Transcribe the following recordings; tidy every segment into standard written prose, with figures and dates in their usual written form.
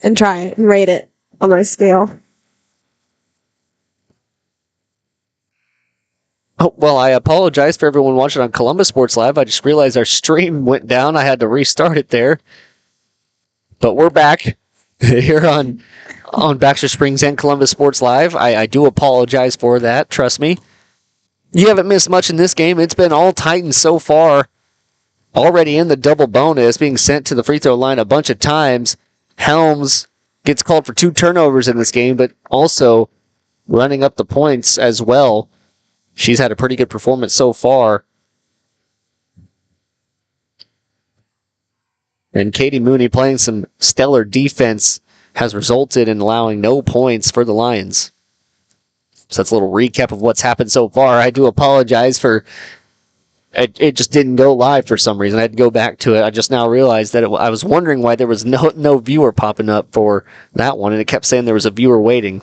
and try it and rate it on my scale. Oh, well, I apologize for everyone watching on Columbus Sports Live. I just realized our stream went down. I had to restart it there. But we're back here on Baxter Springs and Columbus Sports Live. I do apologize for that. Trust me. You haven't missed much in this game. It's been all Titans so far. Already in the double bonus, being sent to the free throw line a bunch of times. Helms gets called for 2 turnovers in this game, but also running up the points as well. She's had a pretty good performance so far. And Katie Mooney playing some stellar defense has resulted in allowing no points for the Lions. So that's a little recap of what's happened so far. I do apologize for it just didn't go live for some reason. I had to go back to it. I just now realized that I was wondering why there was no viewer popping up for that one, and it kept saying there was a viewer waiting.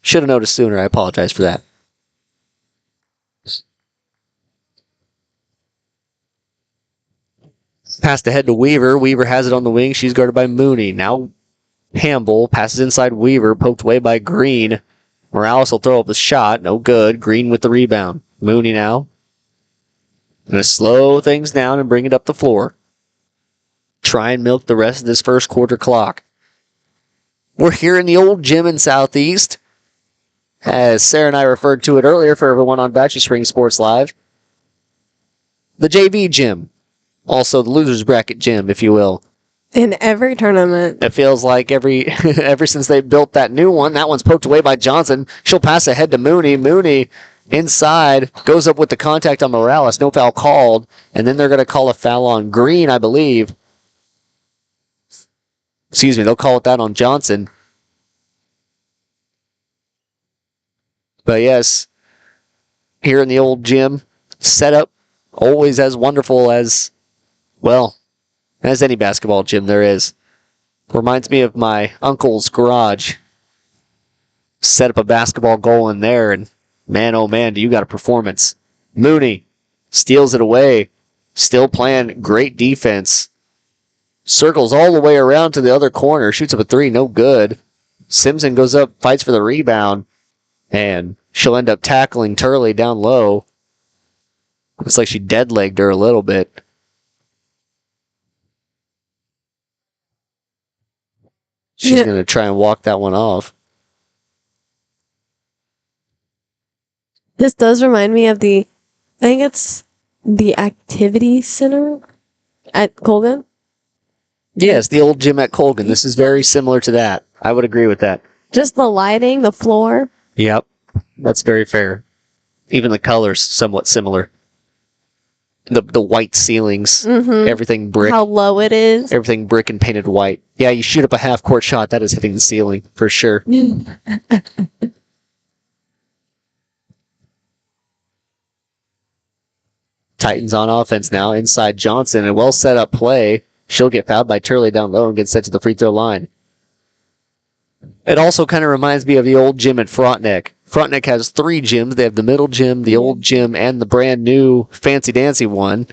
Should have noticed sooner. I apologize for that. Passed ahead to Weaver. Weaver has it on the wing. She's guarded by Mooney. Now Hamble passes inside Weaver, poked away by Green. Morales will throw up the shot. No good. Green with the rebound. Mooney now. Going to slow things down and bring it up the floor. Try and milk the rest of this first quarter clock. We're here in the old gym in Southeast. As Sarah and I referred to it earlier for everyone on Baxter Springs Sports Live. The JV gym. Also the loser's bracket gym, if you will. In every tournament. It feels like ever since they built that new one, that one's poked away by Johnson. She'll pass ahead to Mooney. Mooney inside, goes up with the contact on Morales. No foul called. And then they're going to call a foul on Green, I believe. Excuse me, they'll call it that on Johnson. But yes, here in the old gym, setup always as wonderful as, well, as any basketball gym there is. Reminds me of my uncle's garage. Set up a basketball goal in there, and man, oh man, do you got a performance. Mooney steals it away. Still playing great defense. Circles all the way around to the other corner. Shoots up a 3, no good. Simpson goes up, fights for the rebound, and she'll end up tackling Turley down low. Looks like she dead-legged her a little bit. She's going to try and walk that one off. This does remind me of I think it's the Activity Center at Colgan. Yes, the old gym at Colgan. This is very similar to that. I would agree with that. Just the lighting, the floor. Yep, that's very fair. Even the colors somewhat similar. The white ceilings, everything brick. How low it is. Everything brick and painted white. Yeah, you shoot up a half-court shot, that is hitting the ceiling, for sure. Titans on offense now, inside Johnson, a well set up play. She'll get fouled by Turley down low and get sent to the free throw line. It also kind of reminds me of the old gym at Frontenac. Frontenac has 3 gyms. They have the middle gym, the old gym, and the brand new fancy dancy one.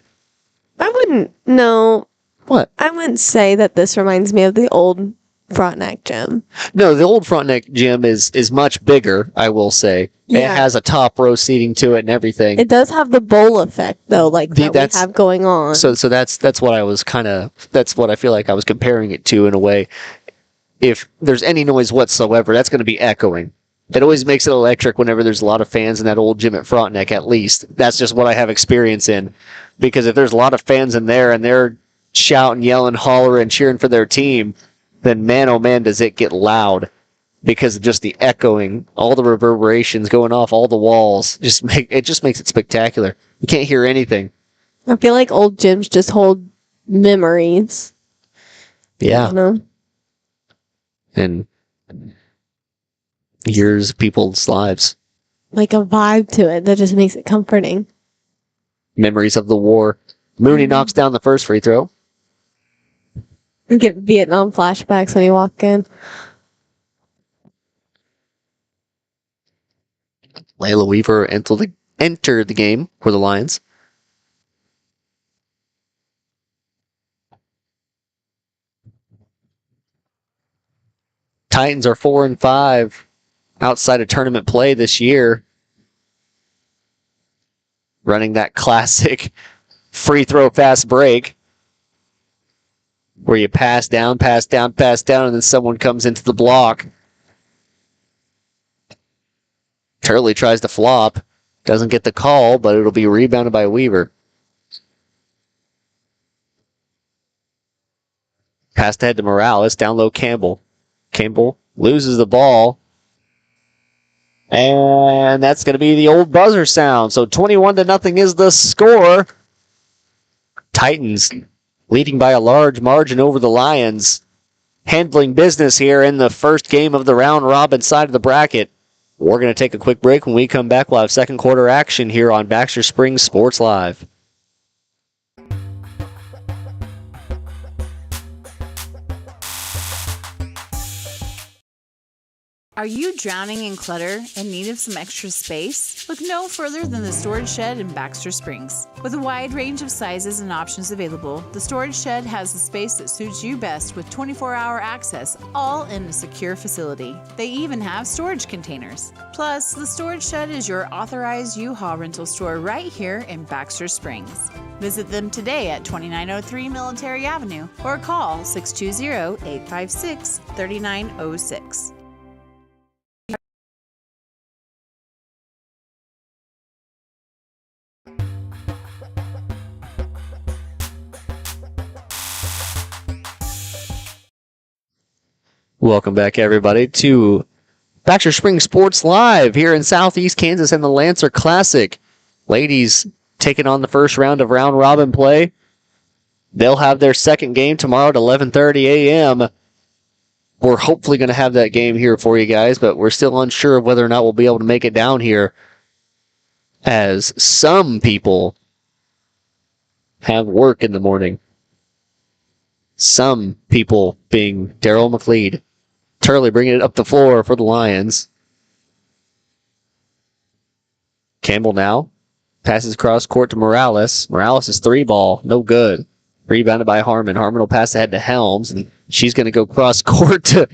I wouldn't, no. What? I wouldn't say that this reminds me of the old Frontenac gym. No, the old Frontenac gym is much bigger, I will say. Yeah. It has a top row seating to it and everything. It does have the bowl effect, though, like that we have going on. So that's what I was that's what I feel like I was comparing it to in a way. If there's any noise whatsoever, that's going to be echoing. It always makes it electric whenever there's a lot of fans in that old gym at Frontenac, at least. That's just what I have experience in. Because if there's a lot of fans in there and they're shouting, yelling, hollering, cheering for their team, then man, oh man, does it get loud. Because of just the echoing, all the reverberations going off all the walls. It just makes it spectacular. You can't hear anything. I feel like old gyms just hold memories. Yeah. You know? And years of people's lives. Like a vibe to it that just makes it comforting. Memories of the war. Mooney knocks down the first free throw. You get Vietnam flashbacks when you walk in. Layla Weaver enter the game for the Lions. Titans are 4-5 outside of tournament play this year. Running that classic free throw fast break where you pass down, and then someone comes into the block. Turley tries to flop. Doesn't get the call, but it'll be rebounded by Weaver. Pass ahead to Morales. Down low, Campbell. Campbell loses the ball. And that's going to be the old buzzer sound. So 21-0 is the score. Titans leading by a large margin over the Lions. Handling business here in the first game of the round robin side of the bracket. We're going to take a quick break. When we come back, we'll have second quarter action here on Baxter Springs Sports Live. Are you drowning in clutter and need of some extra space? Look no further than the Storage Shed in Baxter Springs. With a wide range of sizes and options available, the Storage Shed has the space that suits you best with 24-hour access, all in a secure facility. They even have storage containers. Plus, the Storage Shed is your authorized U-Haul rental store right here in Baxter Springs. Visit them today at 2903 Military Avenue or call 620-856-3906. Welcome back, everybody, to Baxter Springs Sports Live here in Southeast Kansas and the Lancer Classic. Ladies taking on the first round of round robin play. They'll have their second game tomorrow at 11:30 a.m. We're hopefully going to have that game here for you guys, but we're still unsure of whether or not we'll be able to make it down here, as some people have work in the morning. Some people being Daryl McLeod. Turley bringing it up the floor for the Lions. Campbell now passes across court to Morales. Morales' three ball, no good. Rebounded by Harmon. Harmon will pass ahead to Helms, and she's going to go cross court to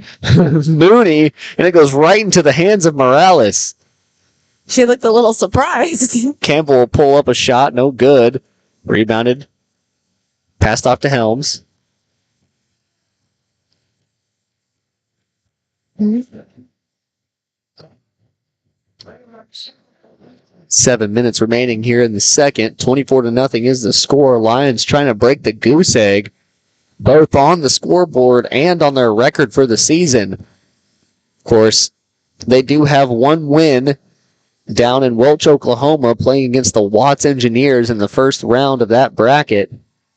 Mooney, and it goes right into the hands of Morales. She looked a little surprised. Campbell will pull up a shot, no good. Rebounded. Passed off to Helms. 7 minutes remaining here in the second. 24-0 is the score. Lions trying to break the goose egg, both on the scoreboard and on their record for the season. Of course, they do have one win down in Welch, Oklahoma, playing against the Watts Engineers in the first round of that bracket.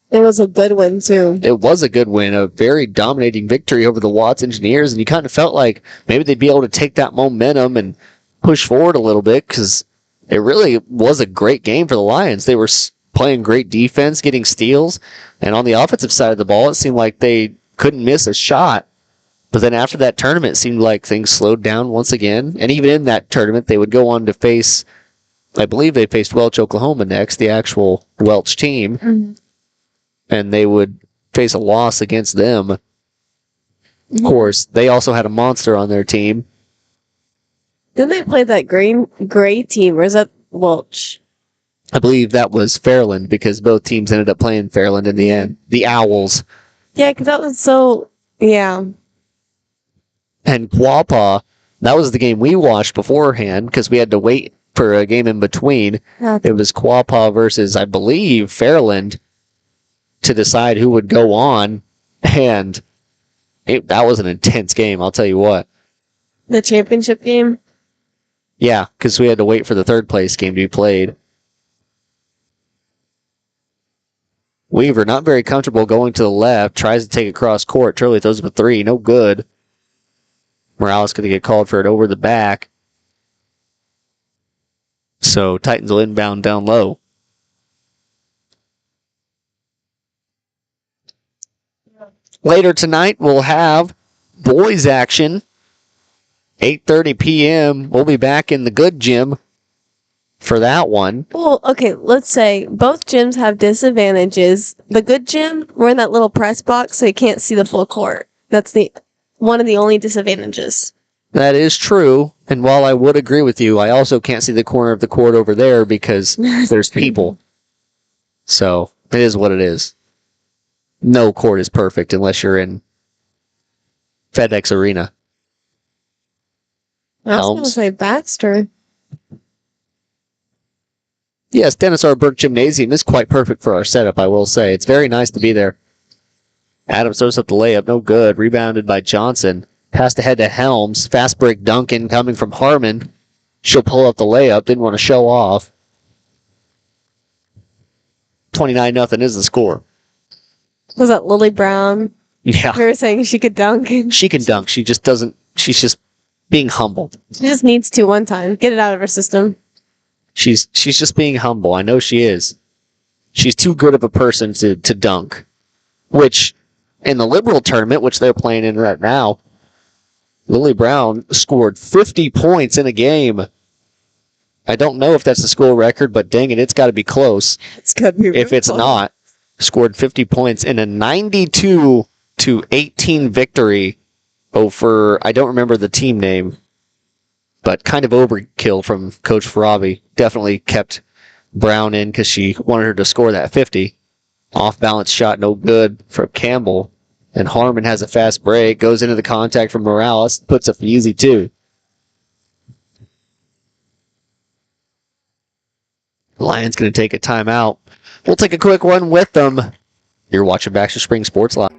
It was a good win, too. It was a good win, a very dominating victory over the Watts Engineers, and you kind of felt like maybe they'd be able to take that momentum and push forward a little bit, because it really was a great game for the Lions. They were playing great defense, getting steals, and on the offensive side of the ball, it seemed like they couldn't miss a shot. But then after that tournament, it seemed like things slowed down once again, and even in that tournament, they would go on to face, I believe they faced Welch, Oklahoma next, the actual Welch team. Mm-hmm. And they would face a loss against them. Of course, they also had a monster on their team. Didn't they play that gray team, or is that Welch? I believe that was Fairland, because both teams ended up playing Fairland in the end. The Owls. Yeah, because that was so, yeah. And Quapaw, that was the game we watched beforehand, because we had to wait for a game in between. It was Quapaw versus, I believe, Fairland, to decide who would go on, and that was an intense game, I'll tell you what. The championship game? Yeah, because we had to wait for the third place game to be played. Weaver, not very comfortable going to the left, tries to take it cross court. Turley throws up a three, no good. Morales going to get called for it over the back. So Titans will inbound down low. Later tonight, we'll have boys action. 8:30 p.m. We'll be back in the good gym for that one. Well, okay, let's say both gyms have disadvantages. The good gym, we're in that little press box, so you can't see the full court. That's the one of the only disadvantages. That is true. And while I would agree with you, I also can't see the corner of the court over there because there's people. So it is what it is. No court is perfect unless you're in FedEx Arena. I was going to Helms. say Baxter. Yes, Dennis R. Burke Gymnasium is quite perfect for our setup, I will say. It's very nice to be there. Adams throws up the layup. No good. Rebounded by Johnson. Pass ahead to Helms. Fast break Duncan coming from Harmon. She'll pull up the layup. Didn't want to show off. 29-0 is the score. Was that Lily Brown? Yeah. We were saying she could dunk. She can dunk. She just doesn't. She's just being humble. She just needs to one time. Get it out of her system. She's just being humble. I know she is. She's too good of a person to dunk. Which, in the Liberal tournament, which they're playing in right now, Lily Brown scored 50 points in a game. I don't know if that's the school record, but dang it, it's got to be close. It's got to be If it's not, scored 50 points in a 92-18 victory over, I don't remember the team name, but kind of overkill from Coach Farabi. Definitely kept Brown in because she wanted her to score that 50. Off-balance shot, no good from Campbell. And Harmon has a fast break, goes into the contact from Morales, puts up the easy two. Lions going to take a timeout. We'll take a quick one with them. You're watching Baxter Spring Sports Live.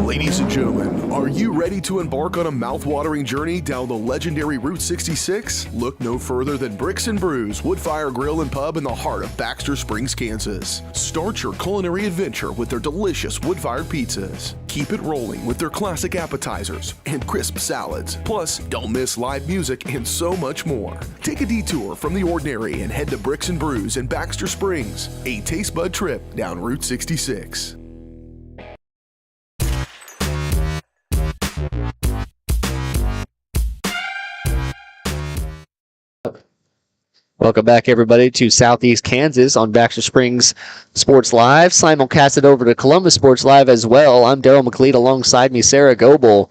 Ladies and gentlemen, are you ready to embark on a mouth-watering journey down the legendary Route 66? Look no further than Bricks and Brews Woodfire Grill and Pub in the heart of Baxter Springs, Kansas. Start your culinary adventure with their delicious wood-fired pizzas. Keep it rolling with their classic appetizers and crisp salads. Plus, don't miss live music and so much more. Take a detour from the ordinary and head to Bricks and Brews in Baxter Springs, a taste bud trip down Route 66. Welcome back, everybody, to Southeast Kansas on Baxter Springs Sports Live. Simulcasted over to Columbus Sports Live as well. I'm Daryl McLeod alongside me, Sarah Goebel.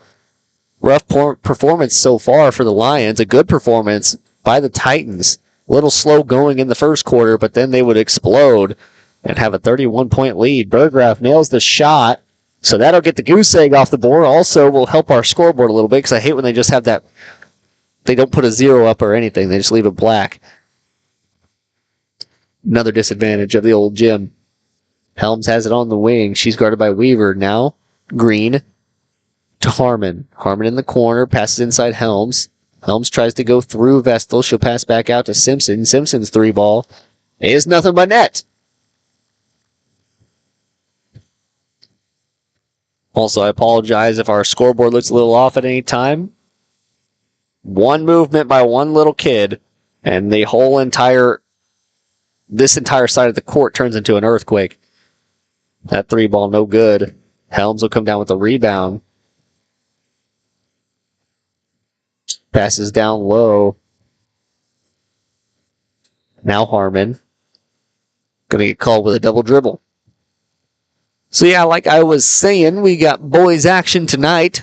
Rough performance so far for the Lions. A good performance by the Titans. A little slow going in the first quarter, but then they would explode and have a 31-point lead. Burgraff nails the shot, so that'll get the goose egg off the board. Also will help our scoreboard a little bit because I hate when they just have that. They don't put a 0 up or anything. They just leave it black. Another disadvantage of the old gym. Helms has it on the wing. She's guarded by Weaver. Now, Green to Harmon. Harmon in the corner. Passes inside Helms. Helms tries to go through Vestal. She'll pass back out to Simpson. Simpson's three ball is nothing but net. Also, I apologize if our scoreboard looks a little off at any time. One movement by one little kid, and this entire side of the court turns into an earthquake. That three ball, no good. Helms will come down with a rebound. Passes down low. Now Harmon. Gonna get called with a double dribble. So yeah, like I was saying, we got boys action tonight.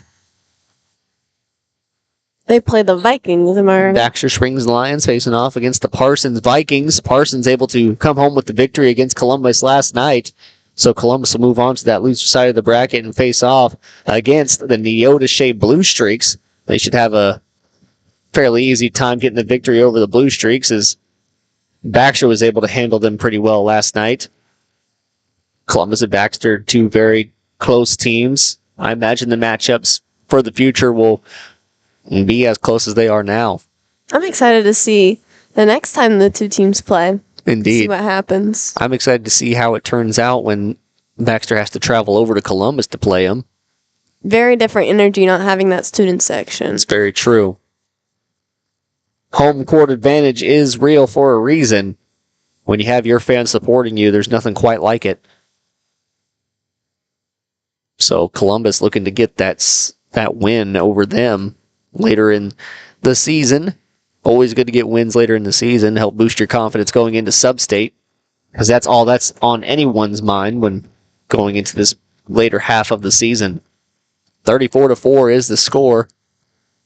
They play the Vikings, am I right? Baxter Springs Lions facing off against the Parsons Vikings. Parsons able to come home with the victory against Columbus last night. So Columbus will move on to that loser side of the bracket and face off against the Neota Shea Blue Streaks. They should have a fairly easy time getting the victory over the Blue Streaks as Baxter was able to handle them pretty well last night. Columbus and Baxter, two very close teams. I imagine the matchups for the future will be as close as they are now. I'm excited to see the next time the two teams play. Indeed. See what happens. I'm excited to see how it turns out when Baxter has to travel over to Columbus to play them. Very different energy not having that student section. It's very true. Home court advantage is real for a reason. When you have your fans supporting you, there's nothing quite like it. So Columbus looking to get that win over them later in the season. Always good to get wins later in the season. Help boost your confidence going into sub-state. because that's all that's on anyone's mind when going into this later half of the season. 34-4 is the score.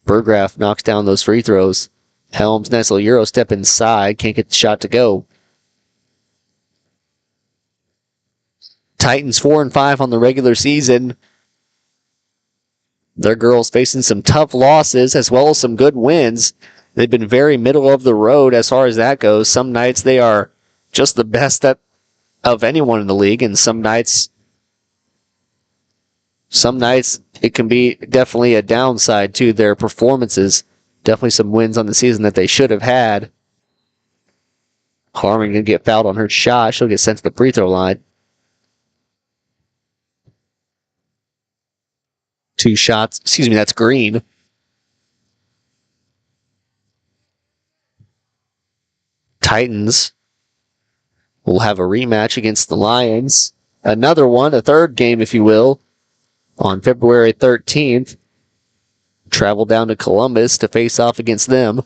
Burgraff knocks down those free throws. Helms, Nessel, Euro step inside. Can't get the shot to go. Titans 4-5 on the regular season. Their girls facing some tough losses as well as some good wins. They've been very middle of the road as far as that goes. Some nights they are just the best of anyone in the league, and some nights it can be definitely a downside to their performances. Definitely some wins on the season that they should have had. Harmon going to get fouled on her shot. She'll get sent to the free throw line. 2 shots. Excuse me, that's Green. Titans will have a rematch against the Lions. Another one, a third game, if you will, on February 13th. Travel down to Columbus to face off against them.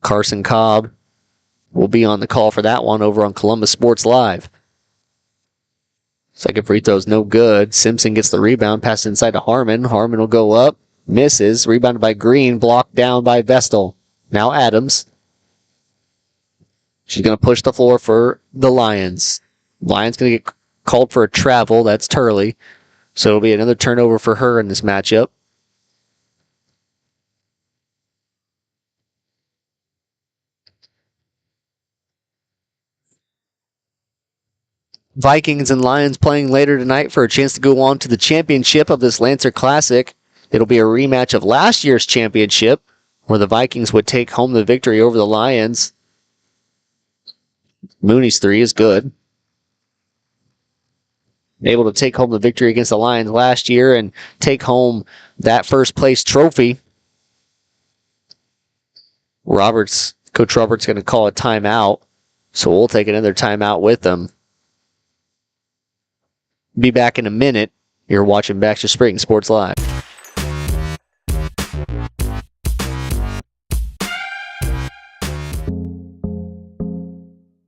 Carson Cobb will be on the call for that one over on Columbus Sports Live. Second free throw is no good. Simpson gets the rebound, passes inside to Harmon. Harmon will go up, misses, rebounded by Green, blocked down by Vestal. Now Adams. She's going to push the floor for the Lions. Lions going to get called for a travel. That's Turley. So it'll be another turnover for her in this matchup. Vikings and Lions playing later tonight for a chance to go on to the championship of this Lancer Classic. It'll be a rematch of last year's championship, where the Vikings would take home the victory over the Lions. Mooney's three is good. Able to take home the victory against the Lions last year and take home that first place trophy. Coach Roberts going to call a timeout, so we'll take another timeout with them. Be back in a minute. You're watching Baxter Springs Sports Live.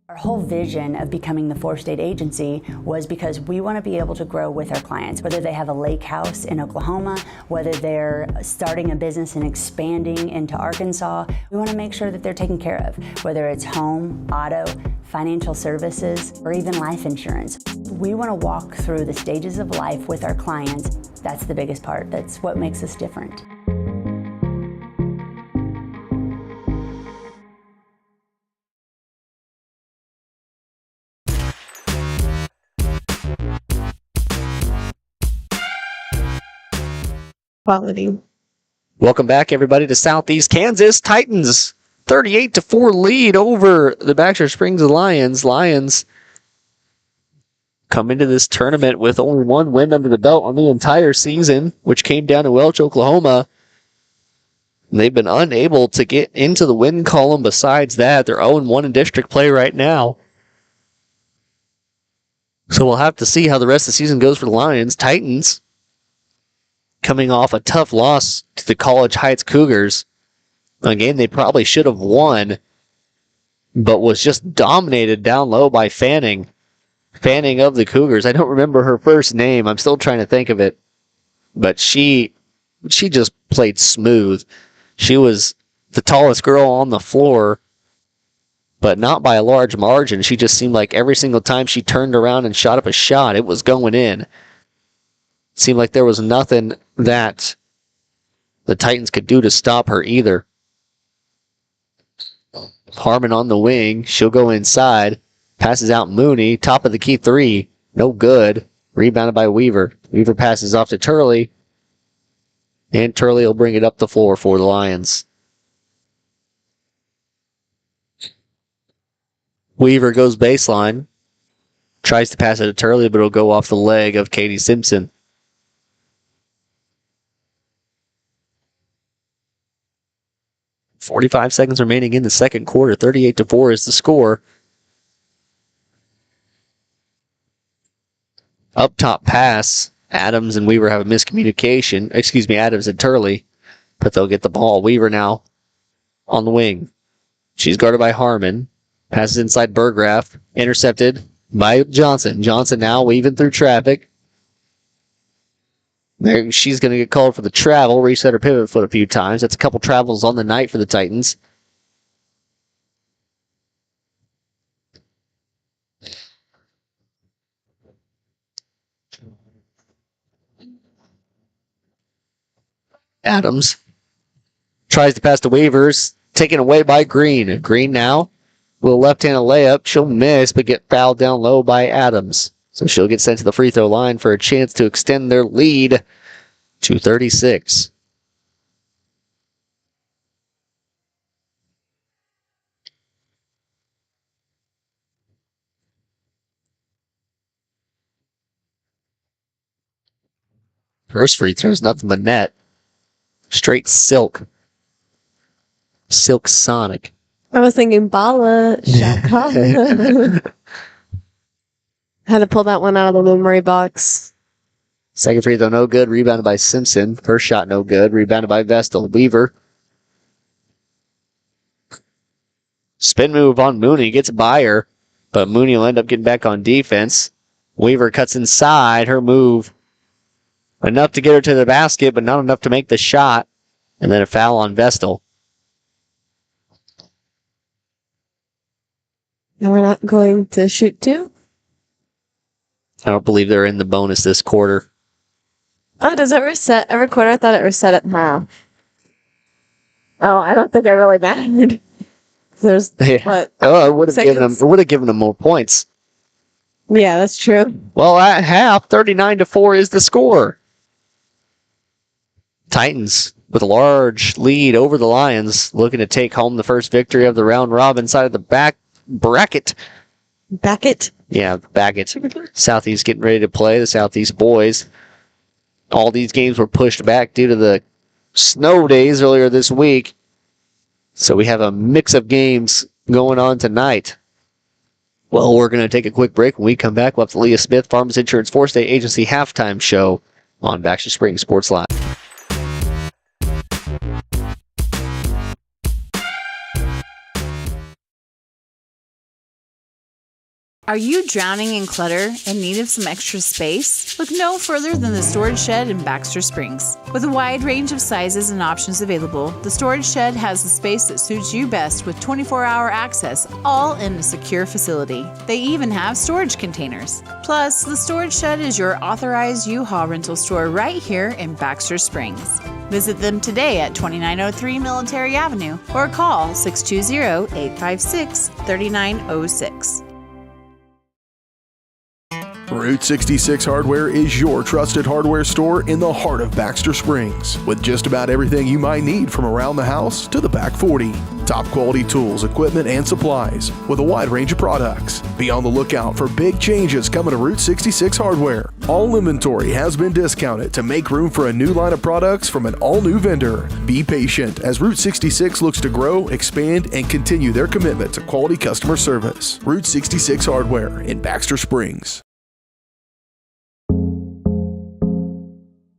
Our whole vision of becoming the 4-state agency was because we want to be able to grow with our clients, whether they have a lake house in Oklahoma, whether they're starting a business and expanding into Arkansas. We want to make sure that they're taken care of, whether it's home, auto, financial services, or even life insurance. We want to walk through the stages of life with our clients. That's the biggest part. That's what makes us different. Quality. Welcome back, everybody, to Southeast Kansas. Titans 38-4 lead over the Baxter Springs Lions. Lions come into this tournament with only one win under the belt on the entire season, which came down to Welch, Oklahoma. They've been unable to get into the win column. Besides that, they're 0-1 in district play right now. So we'll have to see how the rest of the season goes for the Lions. Titans coming off a tough loss to the College Heights Cougars. A game they probably should have won, but was just dominated down low by Fanning. Fanning of the Cougars. I don't remember her first name. I'm still trying to think of it. But she just played smooth. She was the tallest girl on the floor, but not by a large margin. She just seemed like every single time she turned around and shot up a shot, it was going in. It seemed like there was nothing that the Titans could do to stop her either. Harmon on the wing. She'll go inside. Passes out Mooney. Top of the key three. No good. Rebounded by Weaver. Weaver passes off to Turley. And Turley will bring it up the floor for the Lions. Weaver goes baseline. Tries to pass it to Turley, but it'll go off the leg of Katie Simpson. .45 seconds remaining in the second quarter. 38-4 is the score. Up top pass. Adams and Weaver have a miscommunication. Adams and Turley. But they'll get the ball. Weaver now on the wing. She's guarded by Harmon. Passes inside Burgraff. Intercepted by Johnson. Johnson now weaving through traffic. There, she's going to get called for the travel. Reset her pivot foot a few times. That's a couple travels on the night for the Titans. Adams tries to pass to Weavers. Taken away by Green. Green now with a left-handed layup. She'll miss, but get fouled down low by Adams. So she'll get sent to the free throw line for a chance to extend their lead to 36. First free throw's nothing but net. Straight silk. Silk Sonic. I was thinking Bala Shaka. Had to pull that one out of the memory box. Second free throw no good. Rebounded by Simpson. First shot no good. Rebounded by Vestal. Weaver. Spin move on Mooney. Gets by her. But Mooney will end up getting back on defense. Weaver cuts inside. Her move. Enough to get her to the basket, but not enough to make the shot. And then a foul on Vestal. And we're not going to shoot two? I don't believe they're in the bonus this quarter. Oh, does it reset every quarter? I thought it reset at half. Oh, I don't think I really mattered. There's what? Oh, it would have given them more points. Yeah, that's true. Well, at half, 39-4 is the score. Titans with a large lead over the Lions, looking to take home the first victory of the round robin side of the back bracket. Beckett? Yeah, Baggett. Southeast getting ready to play, the Southeast boys. All these games were pushed back due to the snow days earlier this week. So we have a mix of games going on tonight. Well, we're going to take a quick break. When we come back, we'll have the Leah Smith Farmers Insurance 4-State Agency halftime show on Baxter Springs Sports Live. Are you drowning in clutter and need of some extra space? Look no further than the Storage Shed in Baxter Springs. With a wide range of sizes and options available, the Storage Shed has the space that suits you best with 24-hour access, all in a secure facility. They even have storage containers. Plus, the Storage Shed is your authorized U-Haul rental store right here in Baxter Springs. Visit them today at 2903 Military Avenue or call 620-856-3906. Route 66 Hardware is your trusted hardware store in the heart of Baxter Springs, with just about everything you might need from around the house to the back 40. Top quality tools, equipment, and supplies with a wide range of products. Be on the lookout for big changes coming to Route 66 Hardware. All inventory has been discounted to make room for a new line of products from an all-new vendor. Be patient as Route 66 looks to grow, expand, and continue their commitment to quality customer service. Route 66 Hardware in Baxter Springs.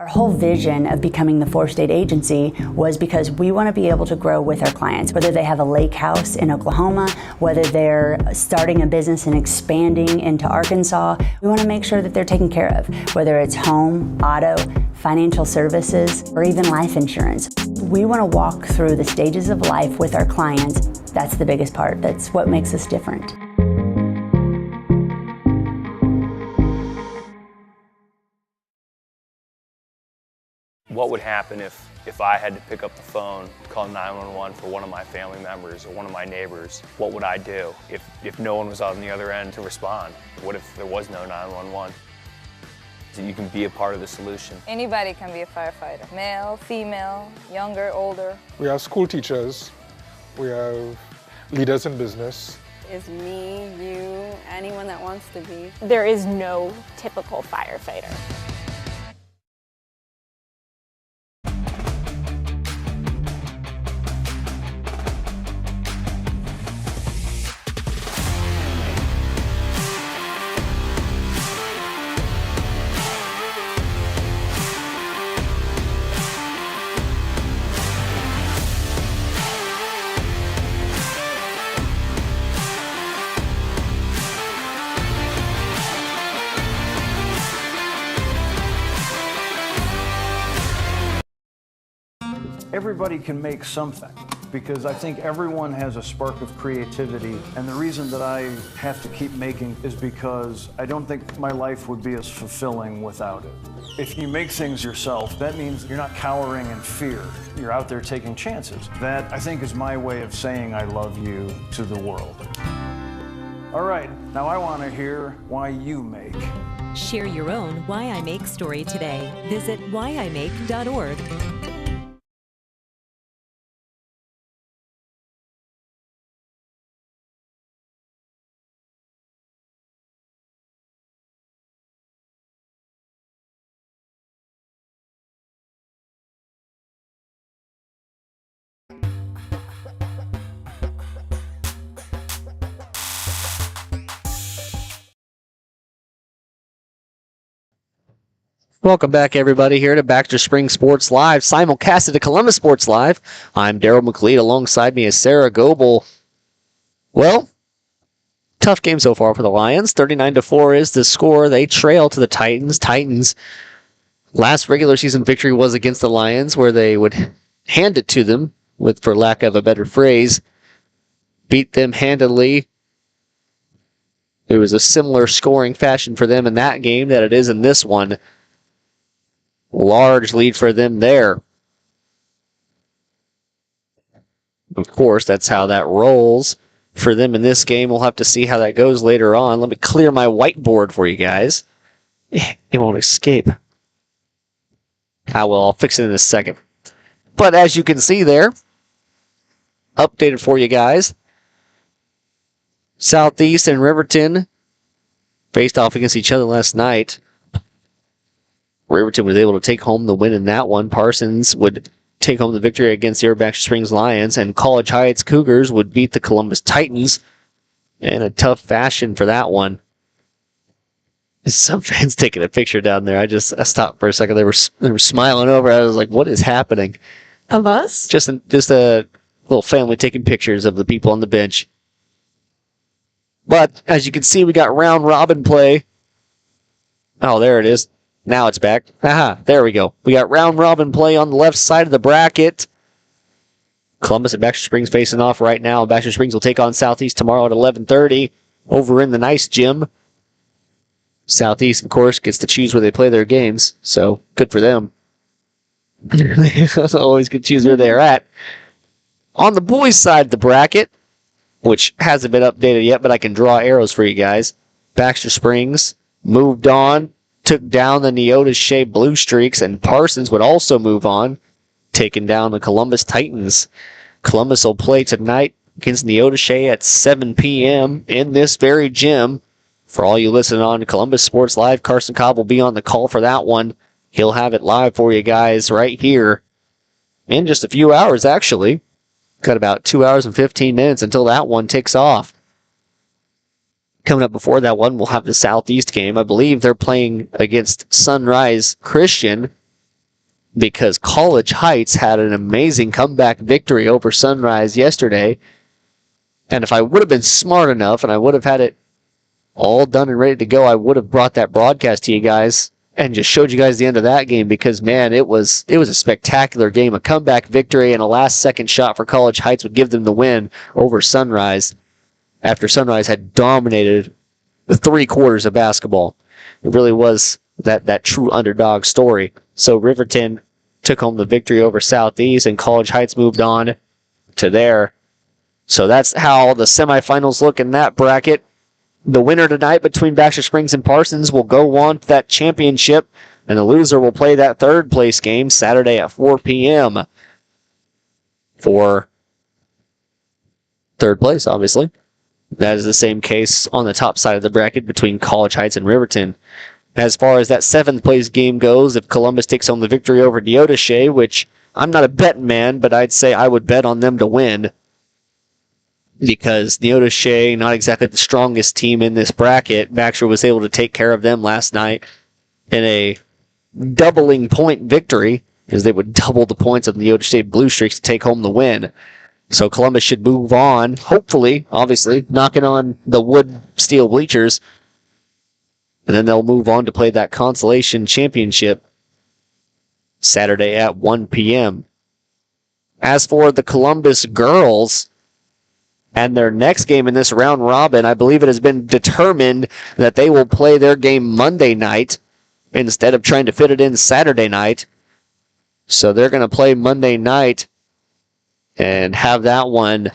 Our whole vision of becoming the 4-State Agency was because we want to be able to grow with our clients, whether they have a lake house in Oklahoma, whether they're starting a business and expanding into Arkansas. We want to make sure that they're taken care of, whether it's home, auto, financial services, or even life insurance. We want to walk through the stages of life with our clients. That's the biggest part. That's what makes us different. What would happen if I had to pick up the phone, call 911 for one of my family members or one of my neighbors? What would I do if no one was on the other end to respond? What if there was no 911? So you can be a part of the solution. Anybody can be a firefighter. Male, female, younger, older. We have school teachers. We have leaders in business. Is me, you, anyone that wants to be. There is no typical firefighter. everybody can make something, because I think everyone has a spark of creativity, and the reason that I have to keep making is because I don't think my life would be as fulfilling without it. If you make things yourself, that means you're not cowering in fear. You're out there taking chances. That, I think, is my way of saying I love you to the world. All right, now I want to hear why you make. Share your own Why I Make story today. Visit whyimake.org. Welcome back, everybody, here to Baxter Spring Sports Live, simulcasted to Columbus Sports Live. I'm Daryl McLeod. Alongside me is Sarah Goebel. Well, tough game so far for the Lions. 39-4 is the score. They trail to the Titans. Titans' last regular season victory was against the Lions, where they would hand it to them, with, for lack of a better phrase, beat them handily. It was a similar scoring fashion for them in that game that it is in this one. Large lead for them there. Of course, that's how that rolls for them in this game. We'll have to see how that goes later on. Let me clear my whiteboard for you guys. It won't escape. I'll fix it in a second. But as you can see there, updated for you guys. Southeast and Riverton faced off against each other last night. Riverton was able to take home the win in that one. Parsons would take home the victory against the Baxter Springs Lions, and College Heights Cougars would beat the Columbus Titans in a tough fashion for that one. Some fans taking a picture down there. I stopped for a second. They were smiling over. I was like, "What is happening?" Of us? Just a little family taking pictures of the people on the bench. But as you can see, we got round robin play. Oh, there it is. Now it's back. Aha, there we go. We got round robin play on the left side of the bracket. Columbus and Baxter Springs facing off right now. Baxter Springs will take on Southeast tomorrow at 11:30 over in the nice gym. Southeast, of course, gets to choose where they play their games, so good for them. They always can choose where they're at. On the boys' side of the bracket, which hasn't been updated yet, but I can draw arrows for you guys. Baxter Springs moved on, took down the Neoda Shea Blue Streaks, and Parsons would also move on, taking down the Columbus Titans. Columbus will play tonight against Neoda Shea at 7 p.m. in this very gym. For all you listening on Columbus Sports Live, Carson Cobb will be on the call for that one. He'll have it live for you guys right here in just a few hours, actually. Got about 2 hours and 15 minutes until that one takes off. Coming up before that one, we'll have the Southeast game. I believe they're playing against Sunrise Christian because College Heights had an amazing comeback victory over Sunrise yesterday. And if I would have been smart enough and I would have had it all done and ready to go, I would have brought that broadcast to you guys and just showed you guys the end of that game because, man, it was a spectacular game. A comeback victory and a last-second shot for College Heights would give them the win over Sunrise after Sunrise had dominated the 3 quarters of basketball. It really was that true underdog story. So Riverton took home the victory over Southeast, and College Heights moved on to there. So that's how the semifinals look in that bracket. The winner tonight between Baxter Springs and Parsons will go on to that championship, and the loser will play that third-place game Saturday at 4 p.m. for third place, obviously. That is the same case on the top side of the bracket between College Heights and Riverton. As far as that 7th place game goes, if Columbus takes home the victory over Neoda Shea, which I'm not a betting man, but I'd say I would bet on them to win, because Neoda Shea, not exactly the strongest team in this bracket. Baxter was able to take care of them last night in a doubling point victory, as they would double the points of the Neoda Shea Blue Streaks to take home the win. So Columbus should move on, hopefully, obviously, knocking on the wood steel bleachers. And then they'll move on to play that consolation championship Saturday at 1 p.m. As for the Columbus girls and their next game in this round robin, I believe it has been determined that they will play their game Monday night instead of trying to fit it in Saturday night. So they're going to play Monday night and have that one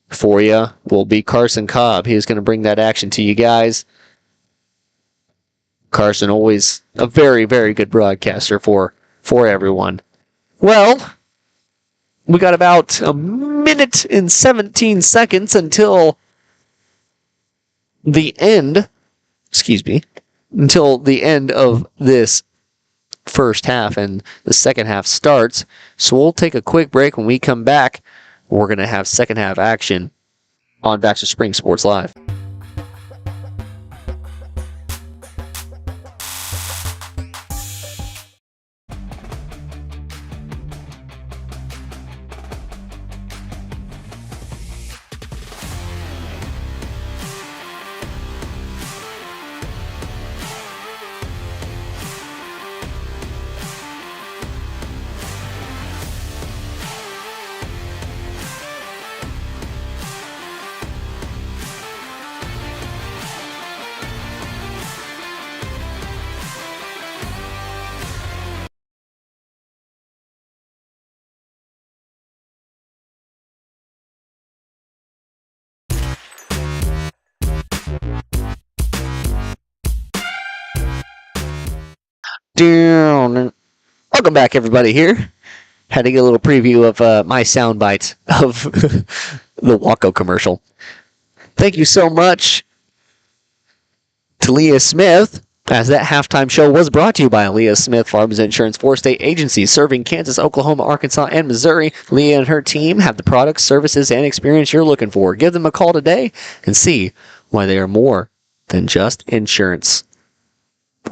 for you. Will be Carson Cobb. He's going to bring that action to you guys. Carson, always a very, very good broadcaster for everyone. Well, we got about a minute and 17 seconds until the end. Until the end of this first half and the second half starts. So we'll take a quick break. When we come back, we're going to have second half action on Baxter Springs Sports Live. Welcome back, everybody. Here had to get a little preview of my soundbite of the Waco commercial. Thank you so much to Leah Smith, as that halftime show was brought to you by Leah Smith Farms Insurance, 4-state agency serving Kansas, Oklahoma, Arkansas, and Missouri. Leah and her team have the products, services, and experience you're looking for. Give them a call today and see why they are more than just insurance.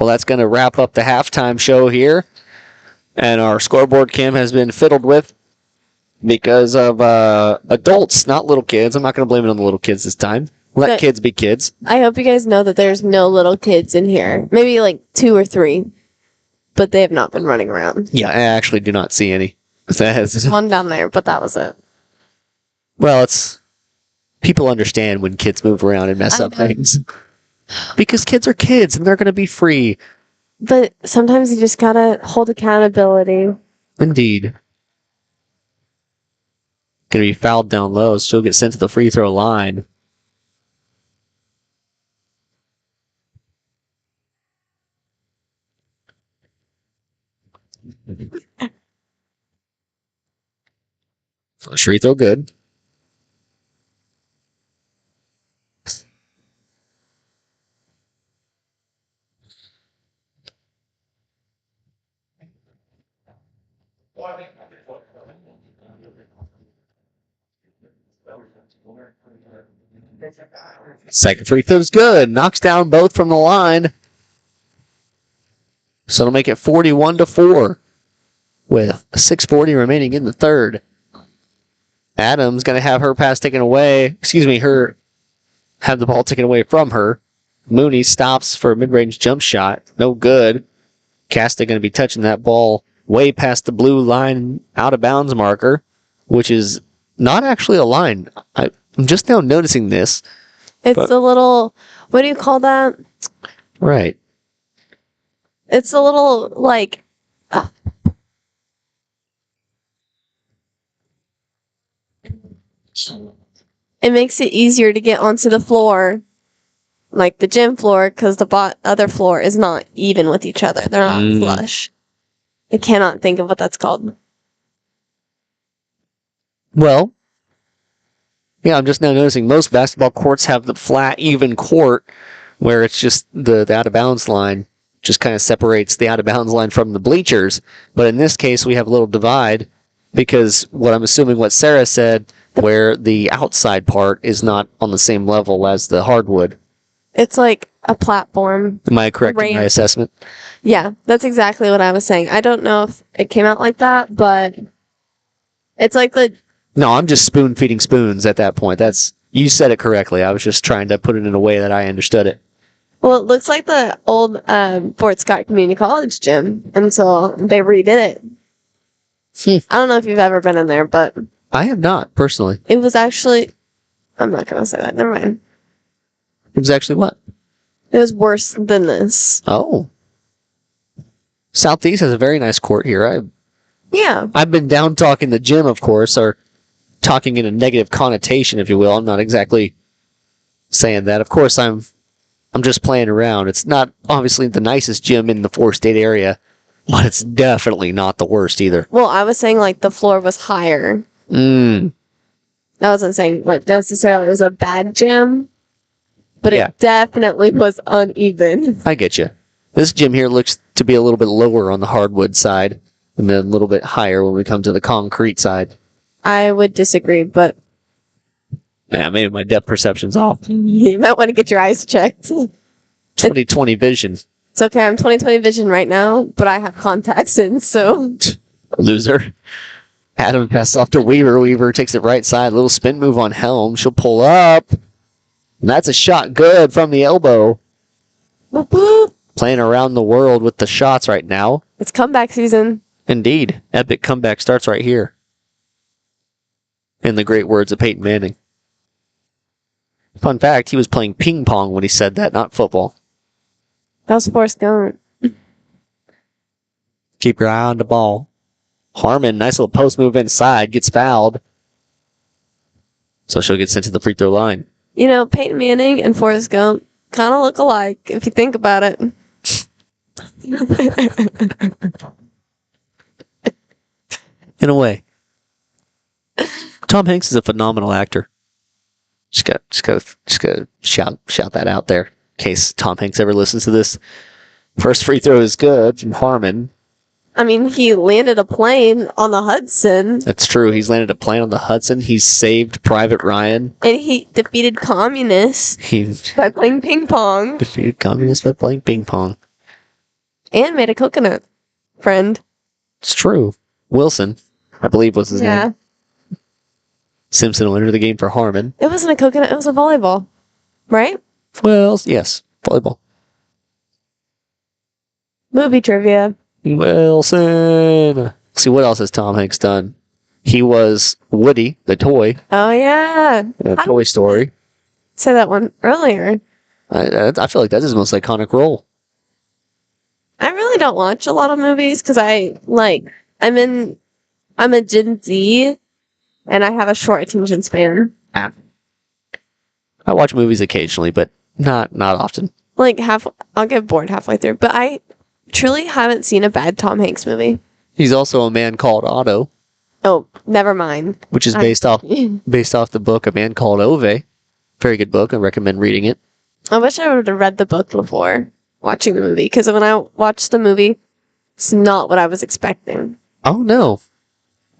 Well, that's going to wrap up the halftime show here. And our scoreboard cam has been fiddled with because of adults, not little kids. I'm not going to blame it on the little kids this time. Let kids be kids. I hope you guys know that there's no little kids in here. Maybe like 2 or 3. But they have not been running around. Yeah, I actually do not see any. There's one down there, but that was it. Well, it's... People understand when kids move around and mess up things. Because kids are kids and they're going to be free. But sometimes you just gotta hold accountability. Indeed. Going to be fouled down low, so he'll get sent to the free throw line. Free throw good. Second free throw's good. Knocks down both from the line. So it'll make it 41-4 with 6:40 remaining in the third. Adams going to have her pass taken away. Have the ball taken away from her. Mooney stops for a mid-range jump shot. No good. Casta going to be touching that ball way past the blue line out of bounds marker, which is not actually a line. I'm just now noticing this. It's a little, what do you call that? Right. It's a little, like, it makes it easier to get onto the floor, like the gym floor, because the other floor is not even with each other. They're not flush. I cannot think of what that's called. Well, yeah, I'm just now noticing most basketball courts have the flat, even court where it's just the out-of-bounds line just kind of separates the out-of-bounds line from the bleachers. But in this case, we have a little divide because what I'm assuming what Sarah said, where the outside part is not on the same level as the hardwood. It's like a platform. Am I correct in my assessment? Yeah, that's exactly what I was saying. I don't know if it came out like that, but it's like the... No, I'm just spoon-feeding spoons at that point. You said it correctly. I was just trying to put it in a way that I understood it. Well, it looks like the old Fort Scott Community College gym, and so they redid it. I don't know if you've ever been in there, but I have not, personally. it was actually... I'm not going to say that. Never mind. It was actually what? It was worse than this. Oh. Southeast has a very nice court here. Yeah. I've been down talking the gym, of course, or talking in a negative connotation, if you will. I'm not exactly saying that. Of course, I'm just playing around. It's not obviously the nicest gym in the four-state area, but it's definitely not the worst either. Well, I was saying, like, the floor was higher. I wasn't saying, like, necessarily it was a bad gym, but it definitely was uneven. I get you. This gym here looks to be a little bit lower on the hardwood side, and then a little bit higher when we come to the concrete side. I would disagree, but... Yeah, maybe my depth perception's off. You might want to get your eyes checked. 20/20 vision. It's okay, I'm 20/20 vision right now, but I have contacts in, so... Loser. Adam passes off to Weaver. Weaver takes it right side. Little spin move on Helm. She'll pull up. And that's a shot good from the elbow. Boop, boop. Playing around the world with the shots right now. It's comeback season. Indeed. Epic comeback starts right here. In the great words of Peyton Manning. Fun fact, he was playing ping pong when he said that, not football. That was Forrest Gump. Keep your eye on the ball. Harmon, nice little post move inside, gets fouled. So she'll get sent to the free throw line. You know, Peyton Manning and Forrest Gump kind of look alike, if you think about it. In a way. Tom Hanks is a phenomenal actor. Just gotta shout that out there in case Tom Hanks ever listens to this. First free throw is good from Harmon. I mean, he landed a plane on the Hudson. That's true. He's landed a plane on the Hudson. He's saved Private Ryan. And he defeated communists by playing ping pong. Defeated communists by playing ping pong. And made a coconut friend. It's true. Wilson, I believe was his name. Simpson will enter the game for Harmon. It wasn't a coconut, it was a volleyball. Right? Well, yes. Volleyball. Movie trivia. Wilson. Let's see, what else has Tom Hanks done? He was Woody, the toy. Oh, yeah. In a Toy Story. Say that one earlier. I feel like that's his most iconic role. I really don't watch a lot of movies because I'm a Gen Z and I have a short attention span. I watch movies occasionally, but not often. Like I'll get bored halfway through, but I truly haven't seen a bad Tom Hanks movie. He's also A Man Called Otto. Oh, never mind. Which is based off the book A Man Called Ove. Very good book. I recommend reading it. I wish I would have read the book before watching the movie, because when I watched the movie, it's not what I was expecting. Oh, no.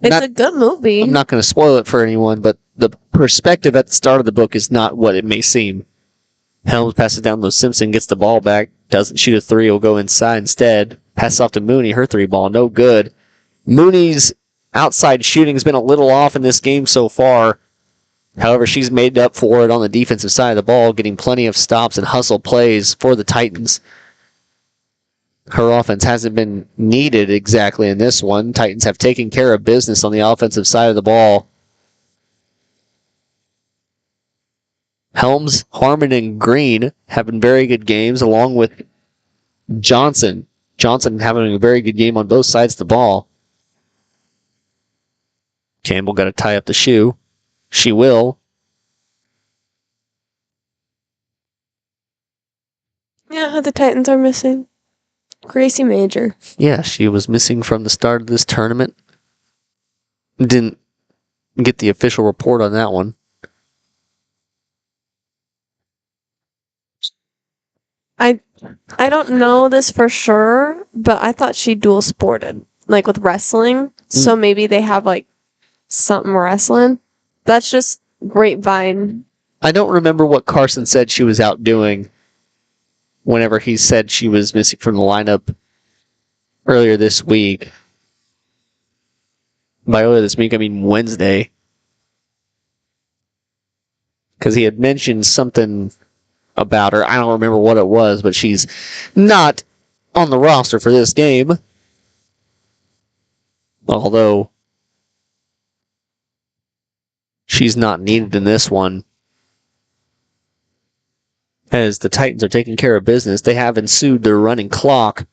It's a good movie. I'm not going to spoil it for anyone, but the perspective at the start of the book is not what it may seem. Helms passes down to Simpson, gets the ball back, doesn't shoot a three, will go inside instead. Passes off to Mooney, her three ball, no good. Mooney's outside shooting has been a little off in this game so far. However, she's made up for it on the defensive side of the ball, getting plenty of stops and hustle plays for the Titans. Her offense hasn't been needed exactly in this one. Titans have taken care of business on the offensive side of the ball. Helms, Harmon, and Green having very good games, along with Johnson. Johnson having a very good game on both sides of the ball. Campbell got to tie up the shoe. She will. Yeah, the Titans are missing Gracie Major. Yeah, she was missing from the start of this tournament. Didn't get the official report on that one. I don't know this for sure, but I thought she dual sported, like with wrestling. So maybe they have like something wrestling. That's just grapevine. I don't remember what Carson said she was out doing whenever he said she was missing from the lineup earlier this week. By earlier this week, I mean Wednesday. Because he had mentioned something about her. I don't remember what it was, but she's not on the roster for this game. Although she's not needed in this one. As the Titans are taking care of business, they have ensued their running clock.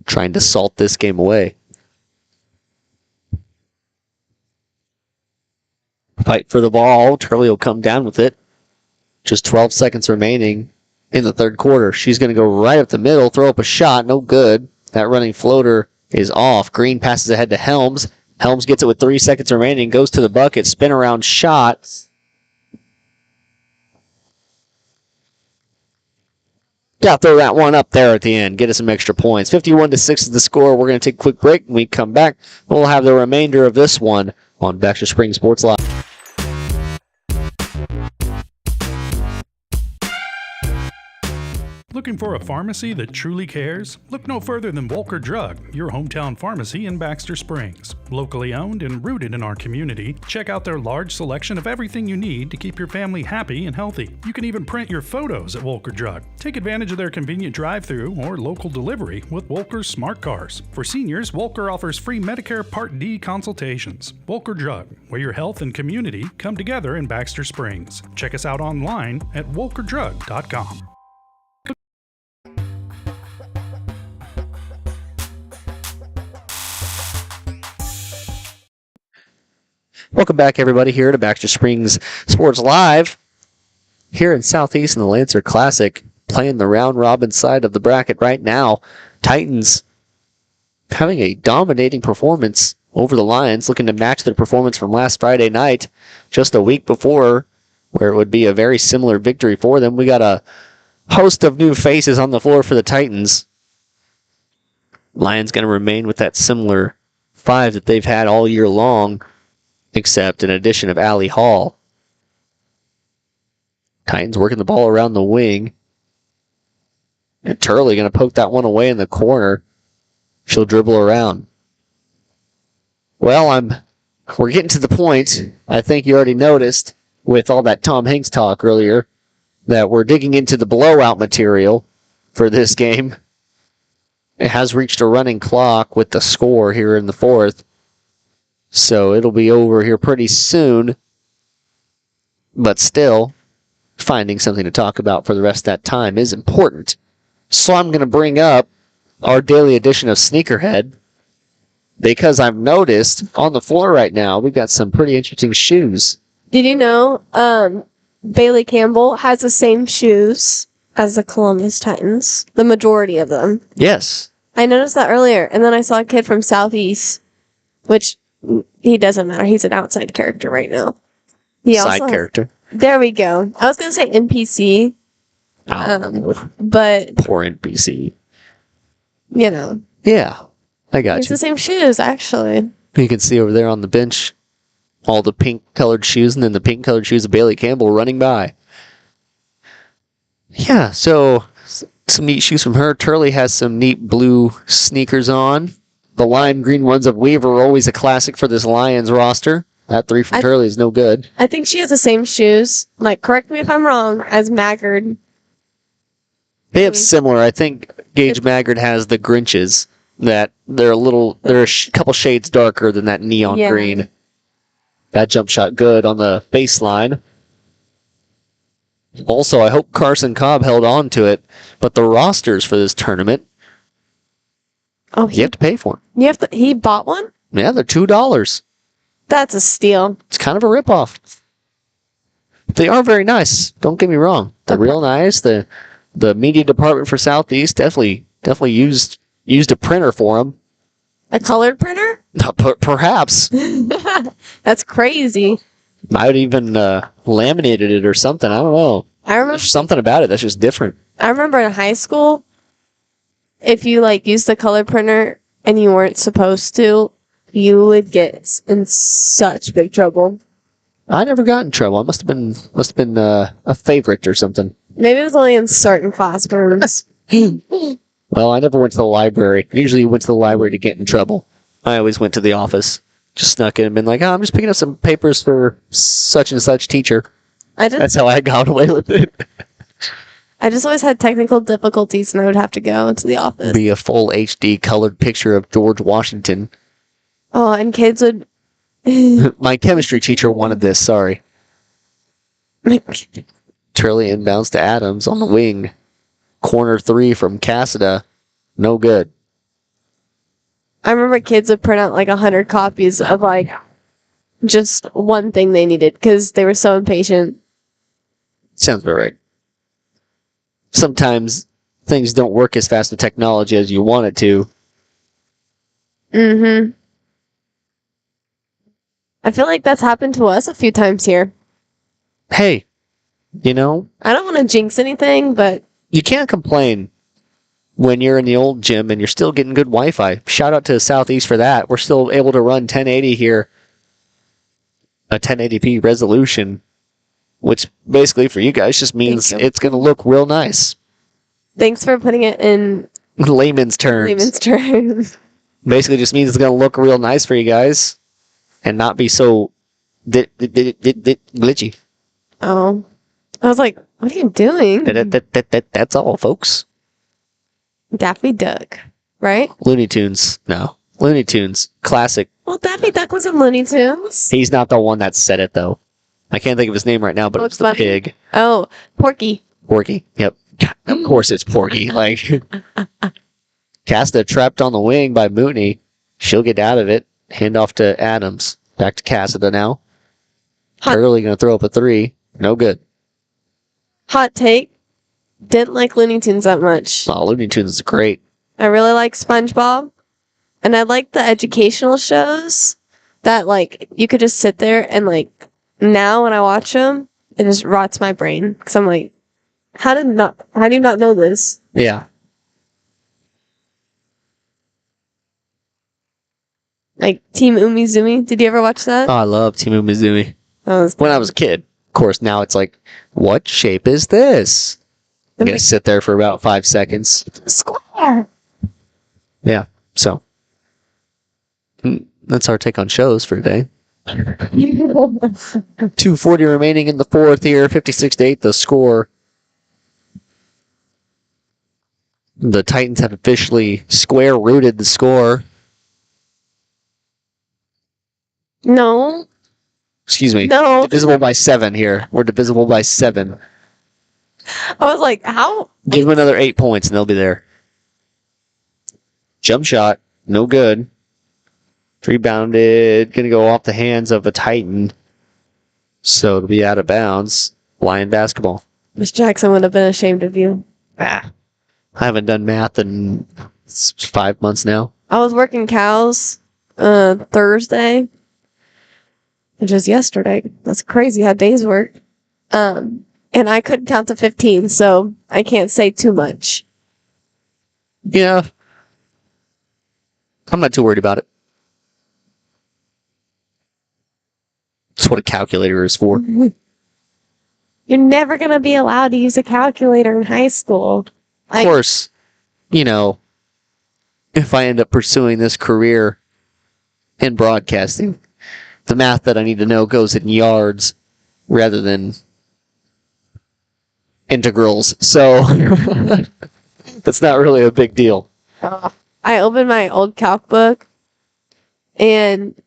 Trying to salt this game away. Fight for the ball. Turley will come down with it. Just 12 seconds remaining in the third quarter. She's going to go right up the middle, throw up a shot. No good. That running floater is off. Green passes ahead to Helms. Helms gets it with 3 seconds remaining, goes to the bucket, spin around shot. Got to throw that one up there at the end. Get us some extra points. 51-6 is the score. We're going to take a quick break. When we come back, we'll have the remainder of this one on Baxter Springs Sports Live. Looking for a pharmacy that truly cares? Look no further than Volker Drug, your hometown pharmacy in Baxter Springs. Locally owned and rooted in our community, check out their large selection of everything you need to keep your family happy and healthy. You can even print your photos at Volker Drug. Take advantage of their convenient drive-thru or local delivery with Volker's Smart Cars. For seniors, Volker offers free Medicare Part D consultations. Volker Drug, where your health and community come together in Baxter Springs. Check us out online at volkerdrug.com. Welcome back, everybody, here to Baxter Springs Sports Live. Here in Southeast in the Lancer Classic, playing the round-robin side of the bracket right now. Titans having a dominating performance over the Lions, looking to match their performance from last Friday night, just a week before, where it would be a very similar victory for them. We got a host of new faces on the floor for the Titans. Lions going to remain with that similar five that they've had all year long, except an addition of Allie Hall. Titans working the ball around the wing. And Turley going to poke that one away in the corner. She'll dribble around. Well, we're getting to the point, I think you already noticed, with all that Tom Hanks talk earlier, that we're digging into the blowout material for this game. It has reached a running clock with the score here in the fourth. So it'll be over here pretty soon. But still, finding something to talk about for the rest of that time is important. So I'm going to bring up our daily edition of Sneakerhead, because I've noticed on the floor right now, we've got some pretty interesting shoes. Did you know Bailey Campbell has the same shoes as the Columbus Titans? The majority of them. Yes. I noticed that earlier, and then I saw a kid from Southeast, which he doesn't matter. He's an outside character right now. Side character. There we go. I was going to say NPC. But poor NPC. You know. Yeah, I got It's you. the same shoes, actually. You can see over there on the bench all the pink-colored shoes, and then the pink-colored shoes of Bailey Campbell running by. Yeah, so some neat shoes from her. Turley has some neat blue sneakers on. The lime green ones of Weaver are always a classic for this Lions roster. That three from Turley is no good. I think she has the same shoes. Like, correct me if I'm wrong, as Maggard. They have similar. I think Gage Maggard has the Grinches. That they're a couple shades darker than that neon green. That jump shot good on the baseline. Also, I hope Carson Cobb held on to it, but the rosters for this tournament, you have to pay for them. He bought one? Yeah, they're $2. That's a steal. It's kind of a ripoff. They are very nice. Don't get me wrong. They're real nice. The media department for Southeast definitely used a printer for them. A colored printer? Perhaps. That's crazy. Might even laminated it or something. I don't know. There's something about it that's just different. I remember in high school, if you used the color printer and you weren't supposed to, you would get in such big trouble. I never got in trouble. I must have been a favorite or something. Maybe it was only in certain classrooms. Well, I never went to the library. I usually went to the library to get in trouble. I always went to the office, just snuck in and been like, I'm just picking up some papers for such and such teacher. That's how I got away with it. I just always had technical difficulties and I would have to go into the office. Be a full HD colored picture of George Washington. Oh, and kids would. My chemistry teacher wanted this, sorry. Trillion bounce to Adams on the wing. Corner 3 from Cassida. No good. I remember kids would print out like 100 copies of like just one thing they needed because they were so impatient. Sounds about right. Sometimes things don't work as fast with technology as you want it to. Mm-hmm. I feel like that's happened to us a few times here. Hey, you know, I don't want to jinx anything, but you can't complain when you're in the old gym and you're still getting good Wi-Fi. Shout out to Southeast for that. We're still able to run 1080 here. A 1080p resolution, which basically for you guys just means it's going to look real nice. Thanks for putting it in layman's terms. Basically just means it's going to look real nice for you guys and not be so glitchy. Oh. I was like, what are you doing? That's all, folks. Daffy Duck, right? Looney Tunes. No. Looney Tunes. Classic. Well, Daffy Duck was in Looney Tunes. He's not the one that said it, though. I can't think of his name right now, but it's the pig. Oh, Porky. Porky. Yep. Of course it's Porky. Like, Casta trapped on the wing by Mooney. She'll get out of it. Hand off to Adams. Back to Cassida now. Early going to throw up a 3. No good. Hot take. Didn't like Looney Tunes that much. Oh, Looney Tunes is great. I really like SpongeBob. And I like the educational shows that, like, you could just sit there and, like, now when I watch them, it just rots my brain. Because I'm like, how do you not know this? Yeah. Like, Team Umizoomi. Did you ever watch that? Oh, I love Team Umizoomi. When I was a kid. Of course, now it's like, what shape is this? I'm going to sit there for about 5 seconds. Square. Yeah, so. That's our take on shows for today. 2:40 remaining in the fourth here. 56-8 the score. The Titans have officially square-rooted the score. No. Excuse me. No. Divisible by 7 here. We're divisible by 7. I was like, how? Give them another 8 points and they'll be there. Jump shot. No good. Rebounded. Going to go off the hands of a Titan. So it'll be out of bounds. Lion basketball. Miss Jackson would have been ashamed of you. I haven't done math in 5 months now. I was working cows Thursday, which is yesterday. That's crazy how days work. And I couldn't count to 15, so I can't say too much. Yeah. I'm not too worried about it. That's what a calculator is for. You're never going to be allowed to use a calculator in high school. Of course, you know, if I end up pursuing this career in broadcasting, the math that I need to know goes in yards rather than integrals. So that's not really a big deal. I opened my old calc book and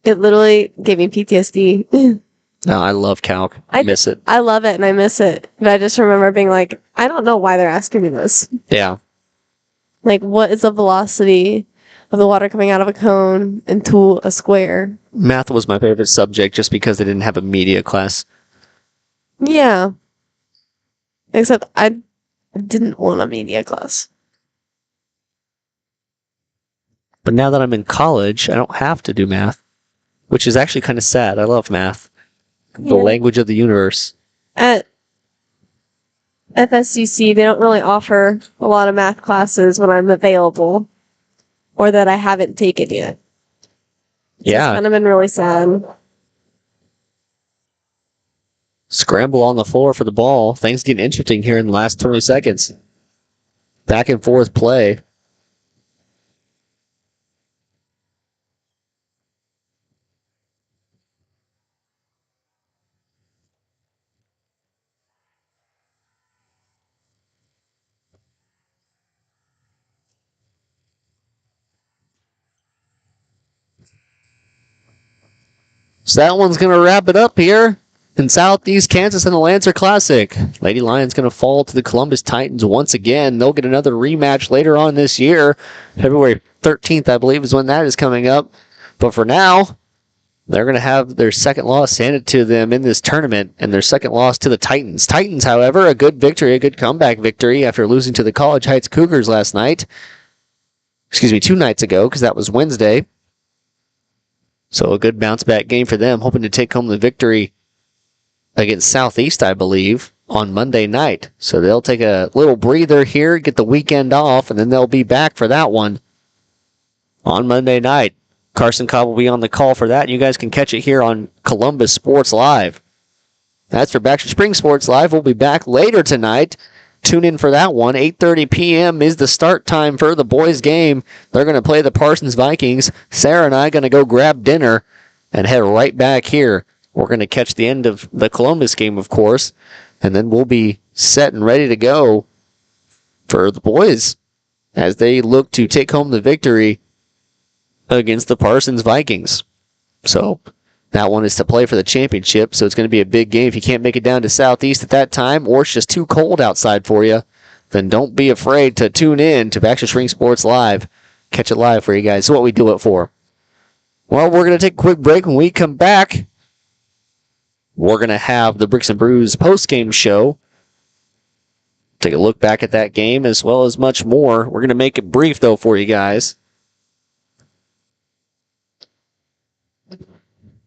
it literally gave me PTSD. No, I love calc. I miss it. I love it and I miss it. But I just remember being like, I don't know why they're asking me this. Yeah. Like, what is the velocity of the water coming out of a cone into a square? Math was my favorite subject just because they didn't have a media class. Yeah. Except I didn't want a media class. But now that I'm in college, I don't have to do math, which is actually kind of sad. I love math. The language of the universe. At FSCC, they don't really offer a lot of math classes when I'm available or that I haven't taken yet. Yeah. It's kind of been really sad. Scramble on the floor for the ball. Things get interesting here in the last 20 seconds. Back and forth play. So that one's going to wrap it up here in Southeast Kansas in the Lancer Classic. Lady Lions going to fall to the Columbus Titans once again. They'll get another rematch later on this year. February 13th, I believe, is when that is coming up. But for now, they're going to have their second loss handed to them in this tournament, and their second loss to the Titans. Titans, however, a good victory, a good comeback victory after losing to the College Heights Cougars last night. 2 nights ago, because that was Wednesday. So a good bounce-back game for them, hoping to take home the victory against Southeast, I believe, on Monday night. So they'll take a little breather here, get the weekend off, and then they'll be back for that one on Monday night. Carson Cobb will be on the call for that, and you guys can catch it here on Columbus Sports Live. That's for Baxter Springs Sports Live. We'll be back later tonight. Tune in for that one. 8:30 p.m. is the start time for the boys' game. They're going to play the Parsons Vikings. Sarah and I are going to go grab dinner and head right back here. We're going to catch the end of the Columbus game, of course, and then we'll be set and ready to go for the boys as they look to take home the victory against the Parsons Vikings. So that one is to play for the championship, so it's going to be a big game. If you can't make it down to Southeast at that time, or it's just too cold outside for you, then don't be afraid to tune in to Baxter Springs Sports Live. Catch it live for you guys. That's what we do it for. Well, we're going to take a quick break. When we come back, we're going to have the Bricks and Brews post-game show. Take a look back at that game as well as much more. We're going to make it brief, though, for you guys.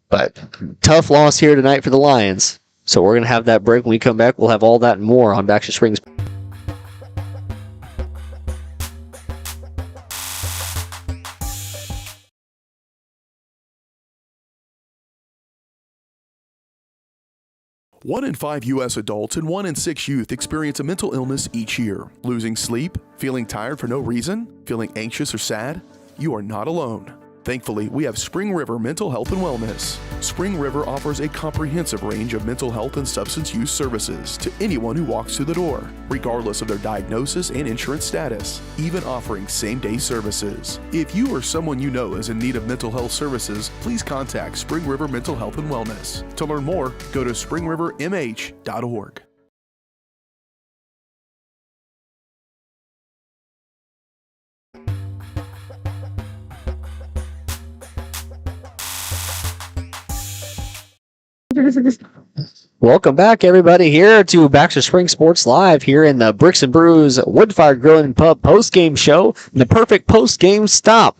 But tough loss here tonight for the Lions. So we're going to have that break. When we come back, we'll have all that and more on Baxter Springs. One in 5 U.S. adults and 1 in 6 youth experience a mental illness each year. Losing sleep, feeling tired for no reason, feeling anxious or sad? You are not alone. Thankfully, we have Spring River Mental Health and Wellness. Spring River offers a comprehensive range of mental health and substance use services to anyone who walks through the door, regardless of their diagnosis and insurance status, even offering same-day services. If you or someone you know is in need of mental health services, please contact Spring River Mental Health and Wellness. To learn more, go to springrivermh.org. Welcome back, everybody, here to Baxter Springs Sports Live here in the Bricks and Brews Woodfire Grill and Pub post-game show. The perfect post-game stop.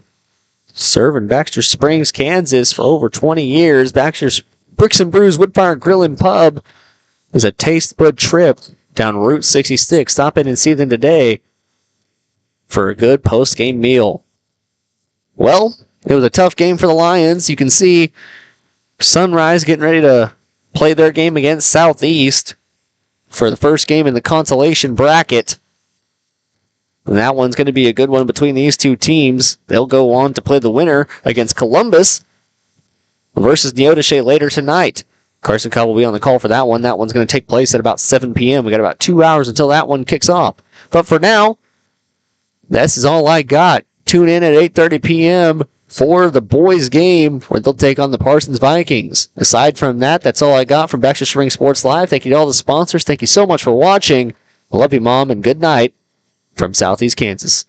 Serving Baxter Springs, Kansas for over 20 years. Baxter's Bricks and Brews Woodfire Grill and Pub is a taste bud trip down Route 66. Stop in and see them today for a good post-game meal. Well, it was a tough game for the Lions. You can see Sunrise getting ready to play their game against Southeast for the first game in the consolation bracket. And that one's going to be a good one between these two teams. They'll go on to play the winner against Columbus versus Neodesha later tonight. Carson Cobb will be on the call for that one. That one's going to take place at about 7 p.m. We got about 2 hours until that one kicks off. But for now, this is all I got. Tune in at 8:30 p.m. for the boys' game where they'll take on the Parsons Vikings. Aside from that, that's all I got from Baxter Springs Sports Live. Thank you to all the sponsors. Thank you so much for watching. I love you, Mom, and good night from Southeast Kansas.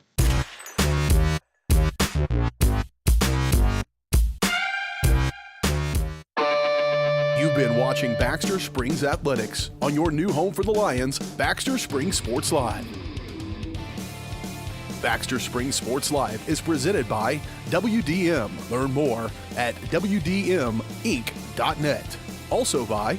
You've been watching Baxter Springs Athletics on your new home for the Lions, Baxter Springs Sports Live. Baxter Springs Sports Live is presented by WDM. Learn more at WDMinc.net. Also by